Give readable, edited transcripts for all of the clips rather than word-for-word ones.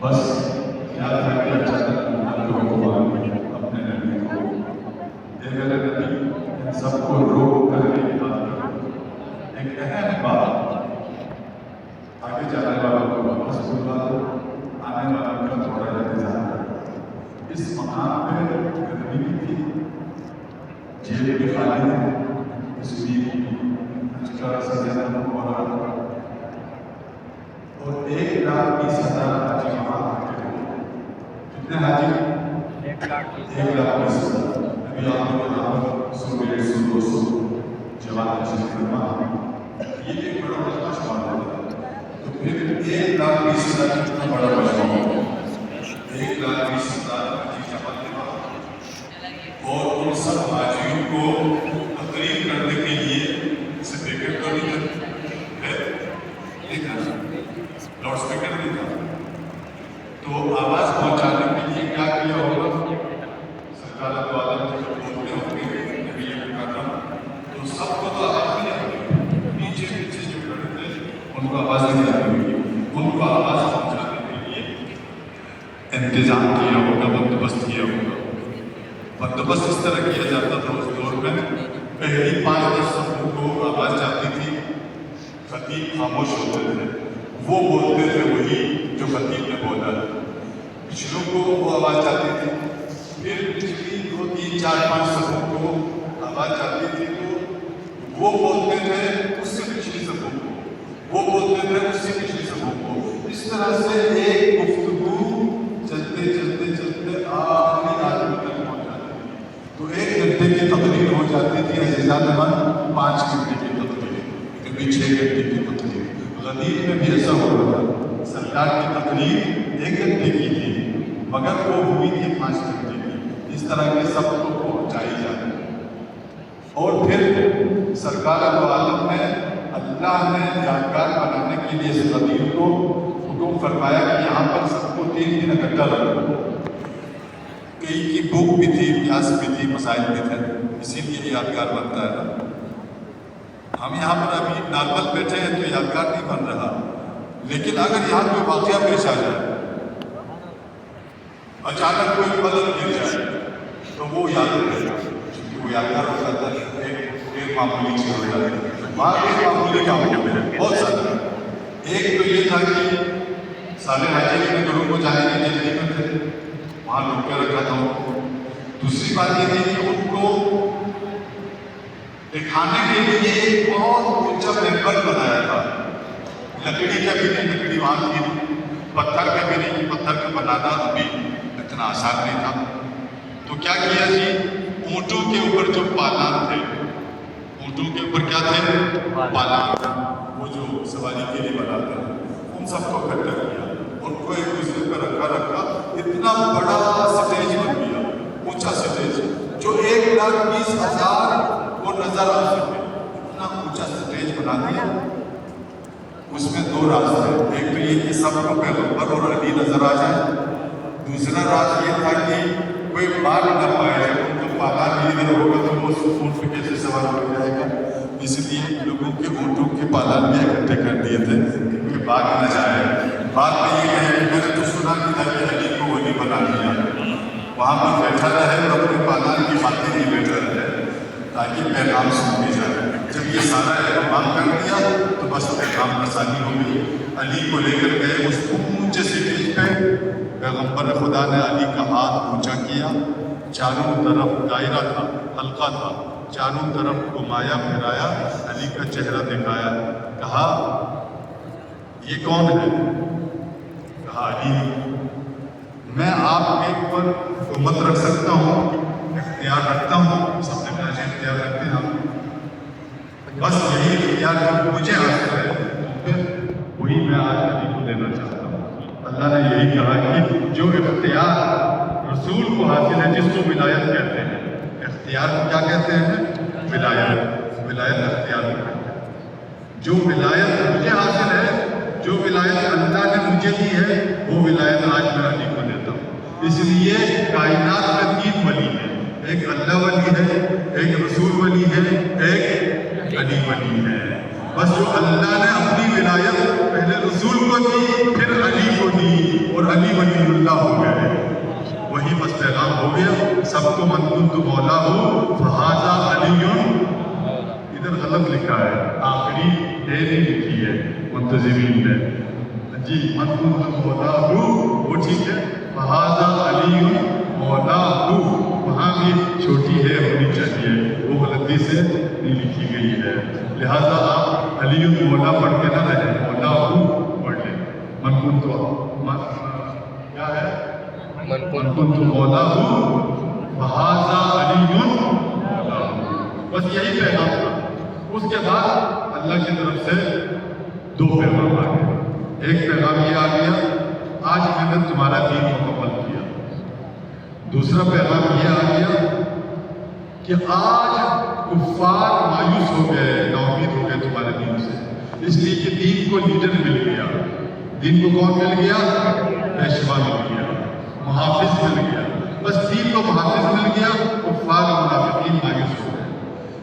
بس یاد رکھے اپنے نبی کو میرے نبی ان سب کو روک کر کے یاد کرو۔ ایک اہم بات، آگے جانے والوں کو واپس بلوا دو، آنے والوں کا تھوڑا انتظار کرو۔ اس مقام پہ گرمی بھی تھی، جیل بھی خالی ہے، اس لیے کا سزا ہو رہا تھا اور 1,20,000 حاجی وہاں آتے ہوئے۔ کتنے حاجی؟ 1,20,000۔ ابھی آپ لوگ یہاں پر 100، 150، 200 جوان تشریف فرما، یہ ایک بڑا بڑا شمار ہوتا ہے۔ تو پھر 1,20,000 کتنا بڑا مجموعہ ہوگا؟ 1,20,000 حاجی جمع تھے اور ان سب حاجیوں کو تقریر کرنے کے لیے اسپیکر تو نہیں ہے، لاؤڈ اسپیکر نہیں تھا، تو آواز پہنچانے کے لیے کیا کیا ہوگا؟ سرکار دو عالم جو بولتے ہوں گے نبی مکرم، تو سب کو تو آواز نہیں آتی، پیچھے پیچھے جو کھڑے تھے ان کو آواز نہیں آتی ہوگی، ان کو آواز پہنچانے کے لیے انتظام کیا ہوگا، بندوبست کیا ہوگا۔ بندوبست اس طرح کیا جاتا تھا اس دور میں، پہلی 5-10 صفوں کو آواز جاتی تھی، خطیب خاموش ہوتے تھے، وہ بولتے تھے وہی جو خطیب نے بولا ہے، پچھلوں کو وہ آواز جاتی تھی، پھر پچھلی 2، 3، 4، 5 صفوں کو آواز جاتی تھی تو وہ بولتے تھے اس سے پچھلی صفوں کو، وہ بولتے تھے اس سے پچھلی صفوں کو، اس طرح سے ایک گفتگو چلتے چلتے چلتے آخری آدمی تک پہنچ جاتی تھی۔ تو 1 گھنٹے کی تقریر ہو جاتی تھی عزیزان من 5 گھنٹے کی تقریر، کبھی 6 گھنٹے کی تقریر۔ غدیر میں بھی ایسا ہو رہا تھا، سرکار کی تقریر 1 گھنٹے کی تھی مگر وہ ہوئی تھی 5 گھنٹے کی، اس طرح کے سب کو پہنچائی جاتی۔ اور پھر سرکار دو عالم نے اللہ نے یادگار بنانے کے لیے اس غدیر کو حکم فرمایا کہ یہاں پر سب کو 3 دن اکٹھا رکھو۔ کئی کی بھوک بھی تھی، پیاس بھی تھی، مسائل بھی تھے، اسی لیے یادگار بنتا ہے نا۔ ہم یہاں پر ابھی نارمل بیٹھے ہیں تو یادگار نہیں بن رہا، لیکن اگر یہاں کوئی واقعہ پیش آ جائے، اچانک کوئی بدل گر جائے تو وہ یاد رہے گا، کیونکہ وہ یادگار ہو جاتا ہے، ایک معمولی چیز ہو جاتی ہے۔ وہاں ایک معمولی کام ہو میرے بہت سارا، ایک تو یہ تھا کہ سارے حاجی اپنے گھروں کو جانے کی جلدی میں تھے، وہاں روک کے رکھا تھا ان کو۔ دوسری بات یہ تھی کہ ان کو دکھانے کے لیے ایک بہت اونچا ممبر بنایا تھا، لکڑی کا بھی نہیں، لکڑی وہاں تھی، پتھر کا بھی نہیں، پتھر کا بنانا ابھی اتنا آسان نہیں تھا۔ تو کیا کیا جی، اونٹوں کے اوپر جو پالان تھے، اونٹوں کے اوپر کیا تھے؟ پالان، وہ جو سواری کے لیے بناتے ہیں، ان سب کو اکٹھا کیا، ان کو ایک دوسرے پر رکھا، اتنا بڑا سٹیج بن گیا، اونچا سٹیج جو 1,20,000 کو نظر آ سکے، اتنا اونچا سٹیج بنا دیا۔ اس میں 2 راز تھے، ایک تو یہ کہ سب کو پیغمبر اور علی نظر آ جائے، دوسرا راز یہ تھا کہ کوئی بات نہ پائے، جب ان کو پالان ادھر ہوگا تو وہ اونٹ پہ کیسے سوار ہو جائے گا، اس لیے لوگوں کے اونٹوں کے پالان بھی اکٹھے کر دیے تھے کہ کوئی بات نہ جائے۔ بات میں یہ ہے کہ میں نے تو سنا کہ علی کو ولی بنا دیا، وہاں پر بیٹھا رہے اور اپنے پالان کی خاطر ہی بیٹھا رہے تاکہ پیغام سننے جائے۔ جب یہ سارا اہتمام کر دیا تو بس پیغام رسانی ہو گئی۔ علی کو لے کر گئے اس اونچے سٹیج پہ، پیغمبر خدا نے علی کا ہاتھ اونچا کیا، چاروں طرف دائرہ تھا، حلقہ تھا، چاروں طرف گھمایا پھرایا، علی کا چہرہ دکھایا، کہا یہ کون ہے؟ کہا علی، میں آپ کے اوپر حکومت رکھ سکتا ہوں، اختیار رکھتا ہوں۔ سب نے کہا جی اختیار رکھتے ہیں آپ، بس یہی اختیار جو مجھے حاصل ہے تو پھر وہی میں آج علی کو دینا چاہتا ہوں۔ اللہ نے یہی کہا کہ جو اختیار رسول کو حاصل ہے، جس کو ولایت کہتے ہیں، اختیار کو کیا کہتے ہیں؟ ولایت، ولایت اختیار کو کہتے ہیں۔ جو ولایت مجھے حاصل ہے، جو ولایت اللہ نے مجھے دی ہے، وہ ولایت آج میں علی کو دیتا ہوں۔ اس لیے کائنات میں 3 ولی ہیں، ایک اللہ ولی ہے، ایک رسول ولی ہے، ایک علی ولی ہے۔ بس جو اللہ نے اپنی ولایت پہلے رسول کو دی، پھر علی کو دی، اور علی ولی اللہ ہو گئے، وہی بس پیغام ہو گیا، سب کو من کنت مولا ہو فہذا علی، ادھر غلط لکھا ہے، آخری اے نہیں لکھی ہے منتظمین نے جی، من کنت مولا ہو وہ ٹھیک ہے، فہذا علی مولا ہو وہاں بھی چھوٹی ہے ہونی چاہیے، وہ غلطی سے نہیں لکھی گئی ہے، لہذا آپ علی مولا پڑھ کے نہ رہیں، مولا ہو پڑھ لیں، من کنت کیا ہے، من کنت مولا ہو فہذا علی مولا ہو، بس یہی پیغام تھا۔ اس کے بعد اللہ کی طرف سے دو پیغام آ گئے، ایک پیغام یہ آ گیا آج میں نے تمہارا دین مکمل کیا، دوسرا پیغام یہ آ گیا کہ آج کفار مایوس ہو گئے، ناامید ہو گئے تمہارے دین سے، اس لیے کہ دین کو لیڈر مل گیا، دین کو کون مل گیا؟ پیشوا مل گیا، محافظ مل گیا، بس دین کو محافظ مل گیا، کفار و منافقین مایوس ہو گئے۔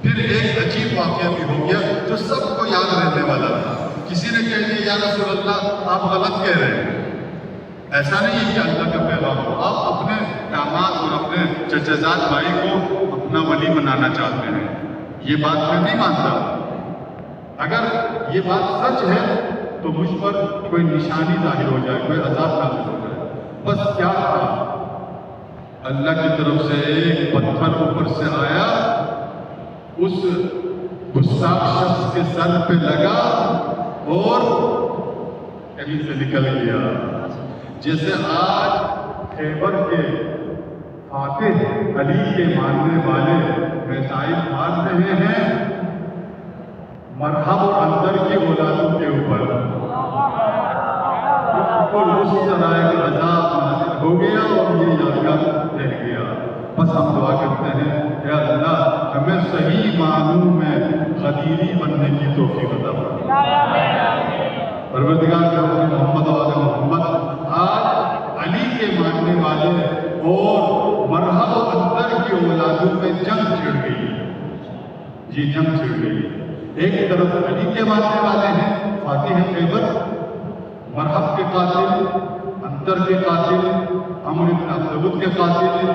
پھر ایک عجیب واقعہ بھی ہو گیا جو سب کو یاد رہنے والا تھا، کسی نے کہہ دیا یا رسول اللہ آپ غلط کہہ رہے ہیں، ایسا نہیں ہے کہ اللہ کا پیغام ہو، آپ اپنے داماد اور اپنے چچا زاد بھائی کو اپنا ولی بنانا چاہتے ہیں، یہ بات میں نہیں مانتا، اگر یہ بات سچ ہے تو مجھ پر کوئی نشانی ظاہر ہو جائے، کوئی عذاب نازل ہو جائے، بس کیا تھا، اللہ کی طرف سے ایک پتھر اوپر سے آیا، اس گستاخ شخص کے سر پہ لگا اور کہیں سے نکل گیا، جیسے آج خیبر کے فاتح علی کے ماننے والے میزائل مار رہے ہیں مرحب اور اندر کی اولادوں کے اوپر، اس طرح ایک عذاب نازل ہو گیا اور یہ یادگار رہ گیا۔ بس ہم دعا کرتے ہیں اے اللہ ہمیں صحیح معنوں میں غدیری بننے کی توفیق عطا فرما۔ پروردگار کے محمد و آل محمد آج علی کے ماننے والے اور مرحب و اندر کی اولادوں میں جنگ چھڑ گئی، جی جنگ چھڑ گئی، ایک طرف علی کے ماننے والے ہیں فاتح خیبر، مرحب کے قاتل، اندر کے قاتل، عمرو بن عبد کے قاتل،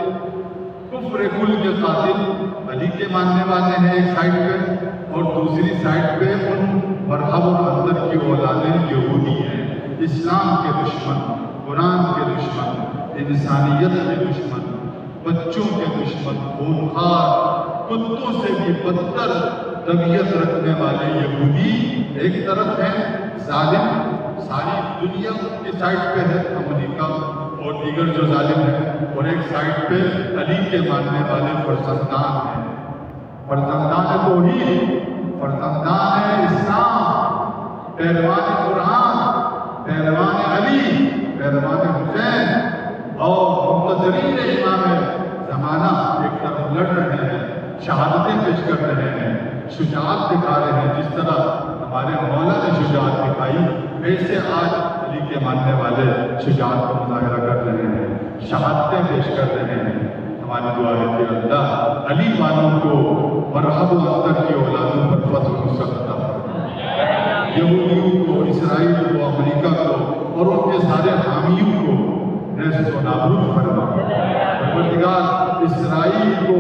کفر کل کے قاتل علی کے ماننے والے ہیں ایک سائڈ پہ، اور دوسری سائڈ پہ ان مرحب و اندر کی اولادیں یہودی ہیں، اسلام کے دشمن، قرآن کے دشمن، انسانیت کے دشمن، بچوں کے دشمن، خونخوار، کتوں سے بھی بدتر طبیعت رکھنے والے یہودی ایک طرف ہیں، ظالم ساری دنیا کی سائڈ پہ ہے امریکہ اور دیگر جو ظالم ہیں، اور ایک سائڈ پہ علی کے ماننے والے فرزندان ہیں، فرزندان توحید، فرزندان اسلام، پیروان قرآن، پیروان علی، پیروان حسین اور منتظرین امام زمانہ ایک طرف لڑ رہے ہیں، شہادتیں پیش کر رہے ہیں، شجاعت دکھا رہے ہیں، جس طرح ہمارے مولا نے شجاعت دکھائی ویسے آج علی کے ماننے والے شجاعت کا مظاہرہ کر رہے ہیں، شہادتیں پیش کر رہے ہیں۔ ہماری دعا ہے کہ اللہ علی والوں کو مرحب و اندر کی اولادوں پر فتح و نصرت عطا فرمائے، یہودیوں کو، اسرائیل کو، امریکہ کو اور ان کے سارے حامیوں کو نیست و نابود فرمائے۔ پروردگار اسرائیل کو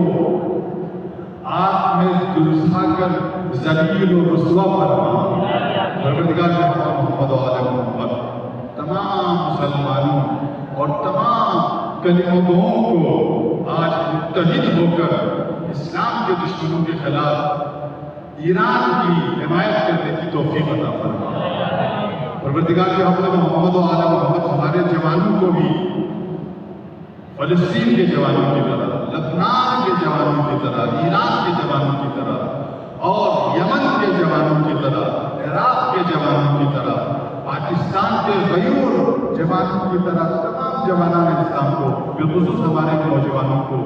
آگ میں جلسا کر ذلیل و رسوا فرما۔ پروردگار محمد و آل محمد تمام مسلمانوں اور تمام کلمتوں کو آج متحد ہو کر اسلام کے دشمنوں کے خلاف ایران کی حمایت کرنے کی توفیق عطا فرما۔ پروردگار کے محمد و آل محمد ہمارے جوانوں کو بھی فلسطین کے جوانوں کی طرح، لبنان کے جوانوں کی طرح، ایران کے جوانوں کی طرح اور یمن کے جوانوں کی طرح، عراق کے جوانوں کی طرح، پاکستان کے غیور جوانوں کی طرح تمام جوانان اسلام کو، بالخصوص ہمارے نوجوانوں کو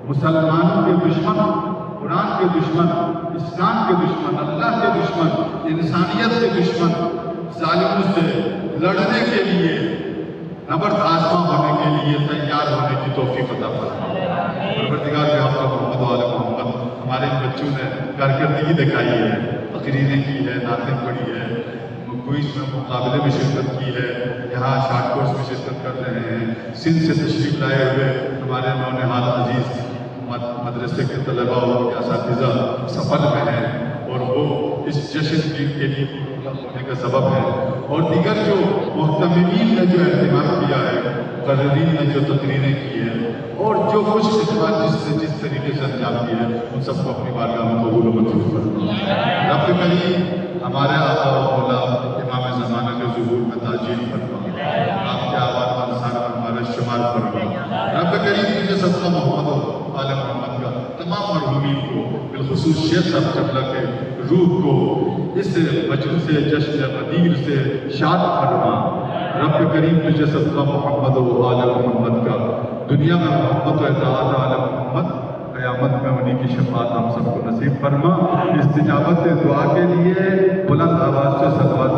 مسلمانوں کے دشمن، قرآن کے دشمن، اسلام کے دشمن، اللہ کے دشمن، انسانیت کے دشمن، ظالموں سے لڑنے کے لیے، نبرد آزما ہونے کے لیے تیار ہونے کی توفیق عطا فرمائے۔ پروردگار کے حق محمد و آل محمد ہمارے بچوں نے کارکردگی دکھائی ہے، تقریریں کی ہے، نعتیں پڑھی ہے، کوئز میں مقابلے میں شرکت کی ہے، یہاں شارٹ کورس میں شرکت کر رہے ہیں، سندھ سے تشریف لائے ہوئے ہمارے نونہال عزیز مدرسے کے طلباء اور اساتذہ سفر میں ہیں اور وہ اس جشن کے لیے ہونے کا سبب ہے، اور دیگر جو محتمین نے جو اہتمام کیا ہے، مقررین نے جو تقریریں کی ہیں اور جو کچھ خدمات جس طریقے سے انجام دی ہے، ان سب کو اپنی بارگاہ میں قبول و منظور فرمائے۔ رب کریم ہمارے آقا و مولا امام زمانہ کے ظہور میں تاجیل فرمائے، آپ کے آباد و انصار میں ہمارا شمار فرمائے۔ رب کریم مجھے صدقہ محمد و آل محمد کا تمام مرحومین کو بالخصوص شیخ صاحب قبلہ کے روح کو اس مجلس سے جشن غدیر سے شاد فرما۔ رب کریم تجھے صدقہ محمد و آل محمد کا دنیا میں محبت و اطاعت آل محمد، قیامت میں انہی کی شفاعت ہم سب کو نصیب فرما۔ استجابت دعا کے لیے بلند آواز سے صلوات